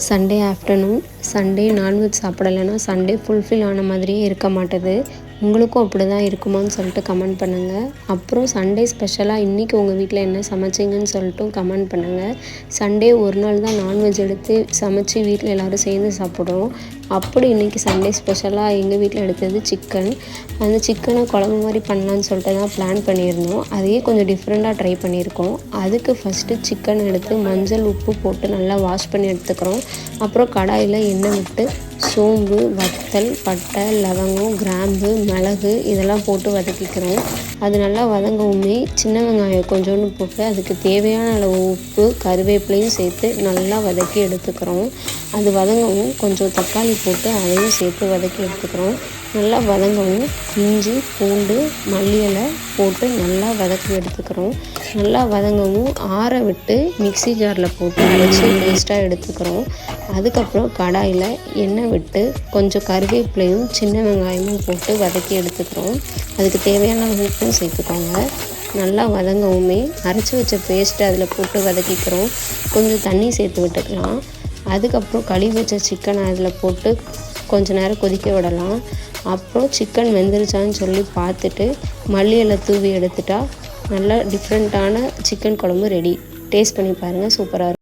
Sunday afternoon Sunday non veg சாப்பிடலைன்னா Sunday fulfil ஆன மாதிரியே இருக்க மாட்டுது. உங்களுக்கும் அப்படி தான் இருக்குமான்னு சொல்லிட்டு கமெண்ட் பண்ணுங்கள். அப்புறம் சண்டே ஸ்பெஷலாக இன்றைக்கி உங்கள் வீட்டில் என்ன சமைச்சிங்கன்னு சொல்லிட்டும் கமெண்ட் பண்ணுங்கள். சண்டே ஒரு நாள் தான் நான்வெஜ் எடுத்து சமைச்சு வீட்டில் எல்லோரும் சேர்ந்து சாப்பிட்றோம். அப்படி இன்றைக்கி சண்டே ஸ்பெஷலாக எங்கள் வீட்டில் எடுத்தது சிக்கன். அந்த சிக்கனை குழம்பு மாதிரி பண்ணலான்னு சொல்லிட்டு தான் பிளான் பண்ணியிருந்தோம். அதையே கொஞ்சம் டிஃப்ரெண்ட்டாக ட்ரை பண்ணியிருக்கோம். அதுக்கு ஃபஸ்ட்டு சிக்கன் எடுத்து மஞ்சள் உப்பு போட்டு நல்லா வாஷ் பண்ணி எடுத்துக்கிறோம். அப்புறம் கடாயில் எண்ணெய் விட்டு சோம்பு, வத்தல், பட்டை, லவங்கம், கிராம்பு, மிளகு இதெல்லாம் போட்டு வதக்கிக்கிறோம். அது நல்லா வதங்கவுமே சின்ன வெங்காயம் கொஞ்சோண்டு போட்டு அதுக்கு தேவையான அளவு உப்பு, கருவேப்பிலையும் சேர்த்து நல்லா வதக்கி எடுத்துக்கிறோம். அது வதங்கவும் கொஞ்சம் தக்காளி போட்டு அதையும் சேர்த்து வதக்கி எடுத்துக்கிறோம். நல்லா வதங்கவும் இஞ்சி, பூண்டு, மல்லி இலை போட்டு நல்லா வதக்கி எடுத்துக்கிறோம். நல்லா வதங்கவும் ஆற விட்டு மிக்ஸி ஜாரில் போட்டு அரைச்சி பேஸ்ட்டாக எடுத்துக்கிறோம். அதுக்கப்புறம் கடாயில் எண்ணெய் விட்டு கொஞ்சம் கருவேப்பிலையும் சின்ன வெங்காயமும் போட்டு வதக்கி எடுத்துக்கிறோம். அதுக்கு தேவையான உப்பும் சேர்த்துக்கோங்க. நல்லா வதங்கவுமே அரைச்சி வச்ச பேஸ்ட்டு அதில் போட்டு வதக்கிக்கிறோம். கொஞ்சம் தண்ணி சேர்த்து விட்டுக்கலாம். அதுக்கப்புறம் கழுவி வச்ச சிக்கனை அதில் போட்டு கொஞ்ச நேரம் கொதிக்க விடலாம். அப்புறம் சிக்கன் வெந்துருச்சான்னு சொல்லி பார்த்துட்டு மல்லி இலை தூவி எடுத்துட்டா நல்லா டிஃப்ரெண்ட்டான சிக்கன் குழம்பு ரெடி. டேஸ்ட் பண்ணி பாருங்கள், சூப்பராக இருக்கும்.